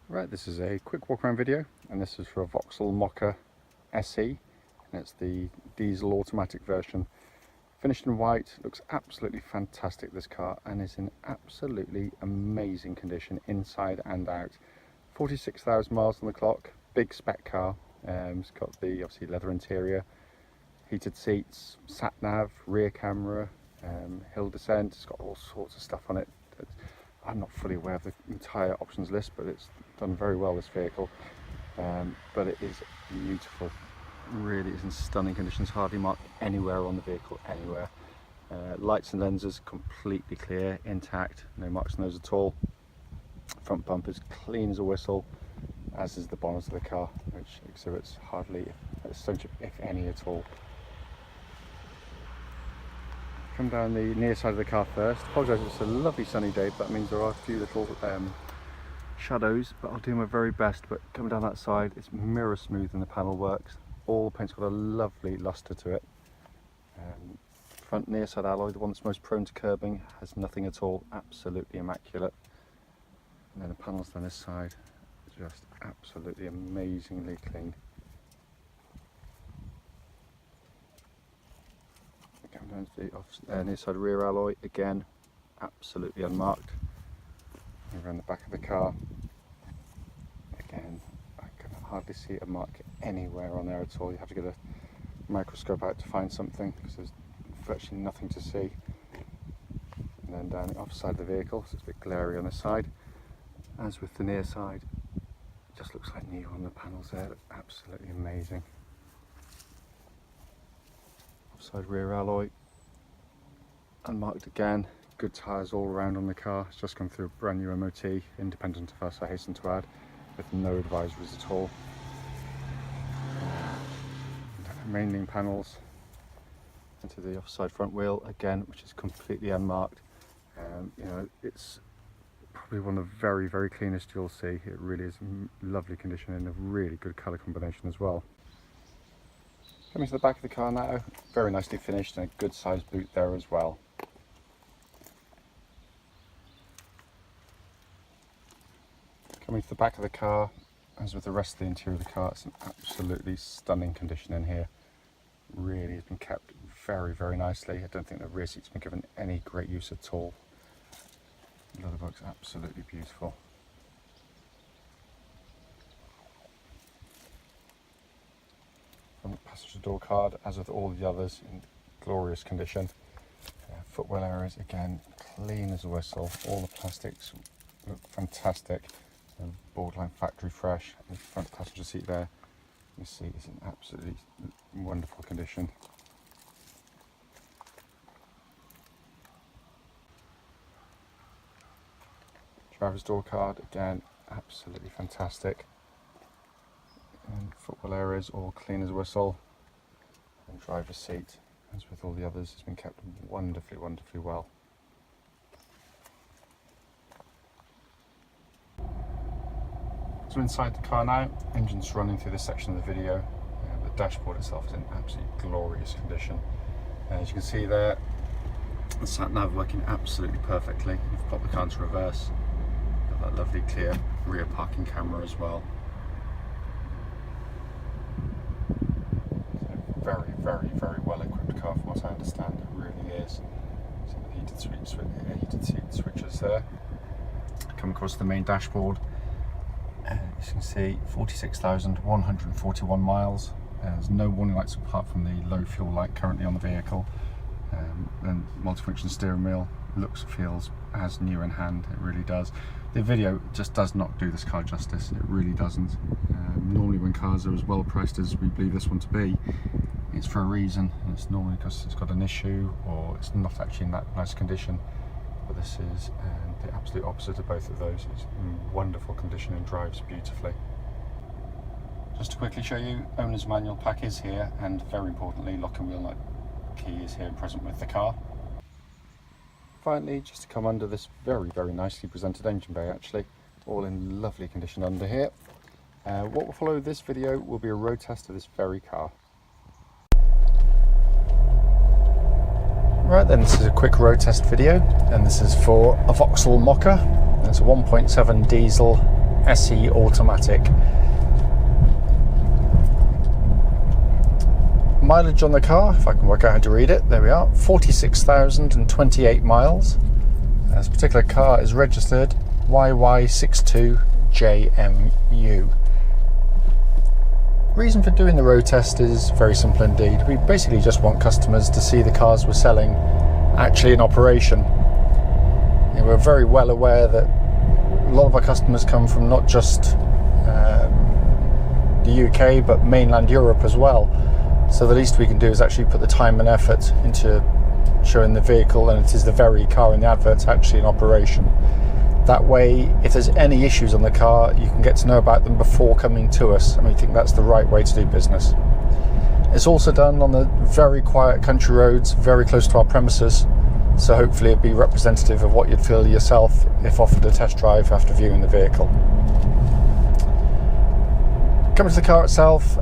Right, this is a quick walk around video, and this is for a Vauxhall Mokka SE, and it's the diesel automatic version. Finished in white, looks absolutely fantastic, this car, and is in absolutely amazing condition inside and out. 46,000 miles on the clock, big spec car. It's got the obviously leather interior, heated seats, sat nav, rear camera, hill descent. It's got all sorts of stuff on it. I'm not fully aware of the entire options list, but it's done very well, this vehicle. But it is beautiful, really is in stunning conditions, hardly marked anywhere on the vehicle, anywhere. Lights and lenses completely clear, intact, no marks on those at all. Front bumper's clean as a whistle, as is the bonnet of the car, which exhibits hardly a smudge, if any at all. Come down the near side of the car first. Apologise, it's a lovely sunny day, but that means there are a few little shadows, but I'll do my very best. But coming down that side, it's mirror smooth and the panel works. All the paint's got a lovely lustre to it. Front near side alloy, the one that's most prone to curbing, has nothing at all, absolutely immaculate. And then the panels down this side, just absolutely amazingly clean. Down to the near side rear alloy, again absolutely unmarked. Around the back of the car, again I can hardly see a mark anywhere on there at all. You have to get a microscope out to find something because there's virtually nothing to see. And then down the opposite side of the vehicle, so it's a bit glary on the side. As with the near side, it just looks like new on the panels there. Absolutely amazing. Side rear alloy, unmarked again, good tyres all around on the car. It's just gone through a brand new MOT, independent of us, I hasten to add, with no advisories at all. Mainline panels into the offside front wheel again, which is completely unmarked. You know, it's probably one of the very, very cleanest you'll see. It really is in lovely condition and a really good colour combination as well. Coming to the back of the car now, very nicely finished and a good sized boot there as well. Coming to the back of the car, as with the rest of the interior of the car, it's an absolutely stunning condition in here. Really has been kept very, very nicely. I don't think the rear seat's been given any great use at all. The leather box absolutely beautiful. Passenger door card, as with all the others, in glorious condition. Footwell areas again clean as a whistle. All the plastics look fantastic, borderline factory fresh. The front passenger seat there, you see, is in absolutely wonderful condition. Driver's door card again absolutely fantastic. And footwell areas all clean as a whistle, and driver's seat, as with all the others, has been kept wonderfully, wonderfully well. So inside the car now, engine's running through this section of the video. The dashboard itself is in absolutely glorious condition. As you can see there, the sat nav working absolutely perfectly. You've popped the car into reverse, got that lovely clear rear parking camera as well. Very, very, very well equipped car from what I understand, it really is. Some heated seat switches there. Come across the main dashboard, as you can see, 46,141 miles. There's no warning lights apart from the low fuel light currently on the vehicle. And multifunction steering wheel looks, feels as new in hand, it really does. The video just does not do this car justice, it really doesn't. Normally when cars are as well priced as we believe this one to be, it's for a reason, and it's normally because it's got an issue or it's not actually in that nice condition. But this is the absolute opposite of both of those. It's in wonderful condition and drives beautifully. Just to quickly show you, owner's manual pack is here, and very importantly, lock and wheel nut key is here and present with the car. Finally, just to come under this very, very nicely presented engine bay, actually, all in lovely condition under here. What will follow this video will be a road test of this very car. Right then, this is a quick road test video, and this is for a Vauxhall Mokka. It's a 1.7 diesel SE automatic. Mileage on the car, if I can work out how to read it, there we are, 46,028 miles. This particular car is registered YY62JMU. Reason for doing the road test is very simple indeed. We basically just want customers to see the cars we're selling actually in operation. You know, we're very well aware that a lot of our customers come from not just the UK but mainland Europe as well. So the least we can do is actually put the time and effort into showing the vehicle, and it is the very car in the adverts actually in operation. That way, if there's any issues on the car, you can get to know about them before coming to us, and we think that's the right way to do business. It's also done on the very quiet country roads, very close to our premises, so hopefully it'll be representative of what you'd feel yourself if offered a test drive after viewing the vehicle. Coming to the car itself,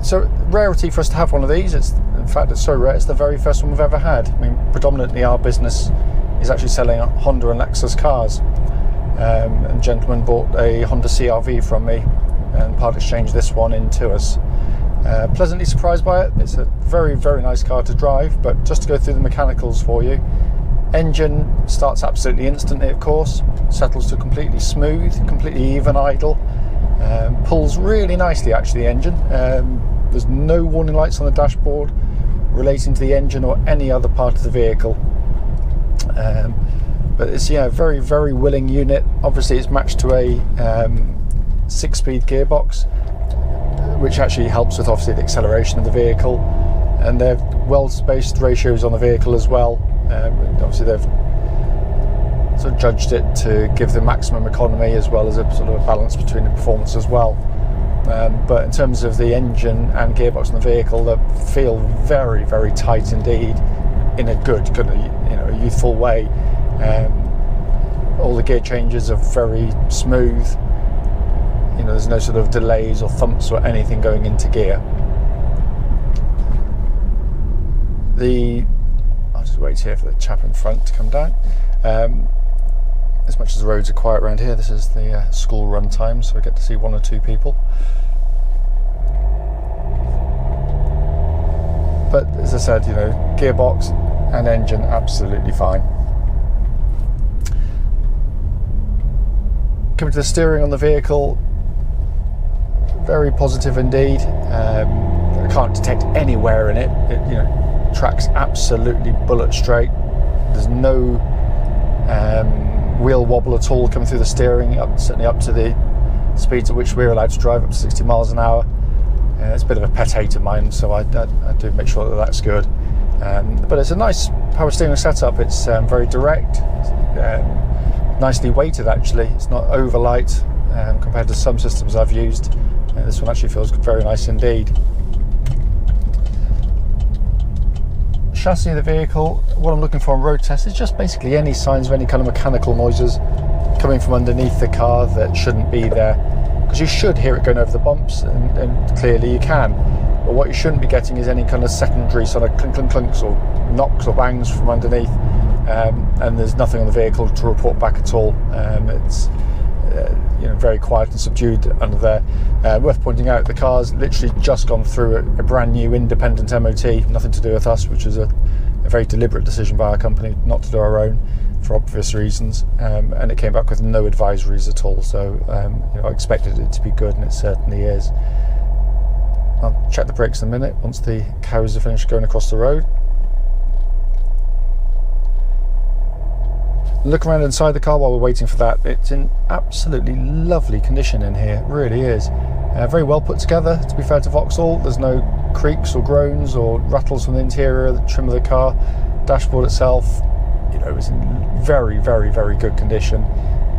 so rarity for us to have one of these. In fact, it's so rare, it's the very first one we've ever had. I mean, predominantly our business is actually selling Honda and Lexus cars. And a gentleman bought a Honda CR-V from me and part exchanged this one into us. Pleasantly surprised by it. It's a very, very nice car to drive, but just to go through the mechanicals for you. Engine starts absolutely instantly, of course, settles to completely smooth, completely even idle. Pulls really nicely actually, the engine. There's no warning lights on the dashboard relating to the engine or any other part of the vehicle. But it's a very, very willing unit. Obviously it's matched to a 6-speed gearbox, which actually helps with obviously the acceleration of the vehicle, and they've well spaced ratios on the vehicle as well. Obviously they've sort of judged it to give the maximum economy as well as a sort of a balance between the performance as well. But in terms of the engine and gearbox on the vehicle, they feel very, very tight indeed, in a good youthful way. All the gear changes are very smooth. There's no sort of delays or thumps or anything going into gear. I'll just wait here for the chap in front to come down. As much as the roads are quiet around here, this is the school run time, so I get to see one or two people. But as I said, gearbox and engine absolutely fine. Coming to the steering on the vehicle, very positive indeed. I can't detect anywhere in it. It tracks absolutely bullet straight. There's no wheel wobble at all coming through the steering, certainly up to the speeds at which we're allowed to drive, up to 60 miles an hour. It's a bit of a pet hate of mine, so I do make sure that that's good. But it's a nice power steering setup. It's very direct, nicely weighted actually. It's not over light compared to some systems I've used. This one actually feels very nice indeed. Chassis of the vehicle, what I'm looking for on road test is just basically any signs of any kind of mechanical noises coming from underneath the car that shouldn't be there, because you should hear it going over the bumps, and clearly you can, but what you shouldn't be getting is any kind of secondary sort of clunks or knocks or bangs from underneath, and there's nothing on the vehicle to report back at all. It's very quiet and subdued under there. Worth pointing out, the car's literally just gone through a brand new independent MOT, nothing to do with us, which is a very deliberate decision by our company not to do our own for obvious reasons, and it came back with no advisories at all, so I expected it to be good, and it certainly is. I'll check the brakes in a minute once the cows are finished going across the road. Look around inside the car while we're waiting for that. It's in absolutely lovely condition in here, it really is. Very well put together, to be fair to Vauxhall. There's no creaks or groans or rattles from the interior, the trim of the car. Dashboard itself, is in very, very, very good condition.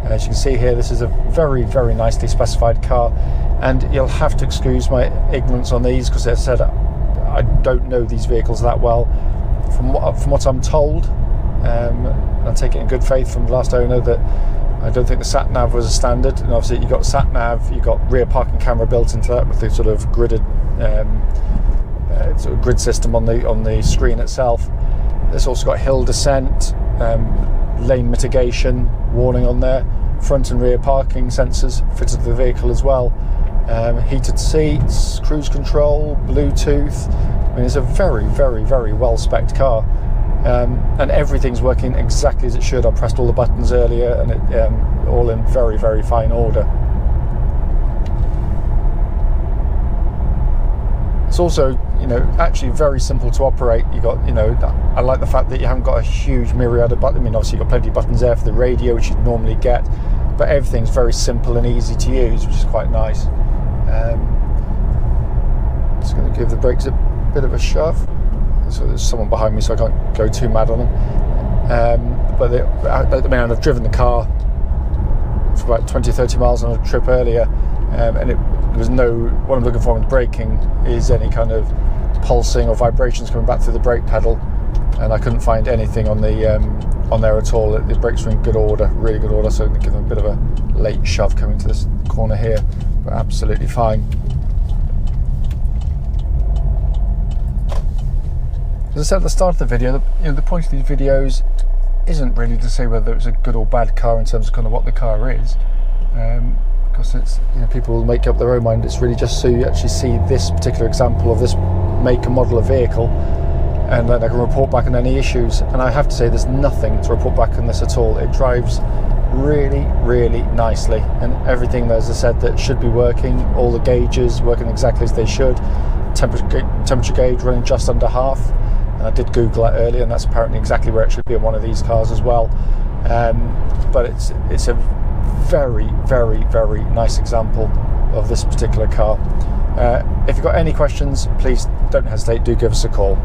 As you can see here, this is a very, very nicely specified car, and you'll have to excuse my ignorance on these, because as I said, I don't know these vehicles that well. From what I'm told, I take it in good faith from the last owner, that I don't think the sat nav was a standard, and obviously you've got sat nav, you've got rear parking camera built into that with the sort of gridded grid system on the screen itself. It's also got hill descent, lane mitigation warning on there, front and rear parking sensors fitted to the vehicle as well. Heated seats, cruise control, Bluetooth. I mean, it's a very, very, very well-spec'd car. And everything's working exactly as it should. I pressed all the buttons earlier, and it all in very, very fine order. It's also, you know, actually very simple to operate. You got, you know, I like the fact that you haven't got a huge myriad of buttons. I mean, obviously you've got plenty of buttons there for the radio, which you'd normally get, but everything's very simple and easy to use, which is quite nice. Just going to give the brakes a bit of a shove. So there's someone behind me, so I can't go too mad on them. But I've driven the car for about 20-30 miles on a trip earlier, and there was no, what I'm looking for in braking is any kind of pulsing or vibrations coming back through the brake pedal, and I couldn't find anything on there at all. The brakes were in good order, really good order, so I'm going to give them a bit of a late shove coming to this corner here, but absolutely fine. As I said at the start of the video, the point of these videos isn't really to say whether it's a good or bad car in terms of kind of what the car is, because it's, you know, people will make up their own mind. It's really just so you actually see this particular example of this make and model of vehicle, and then I can report back on any issues. And I have to say, there's nothing to report back on this at all. It drives really, really nicely, and everything, as I said, that should be working. All the gauges working exactly as they should. Temperature gauge running just under half. And I did Google that earlier, and that's apparently exactly where it should be on one of these cars as well. But it's a very, very, very nice example of this particular car. If you've got any questions, please don't hesitate, do give us a call.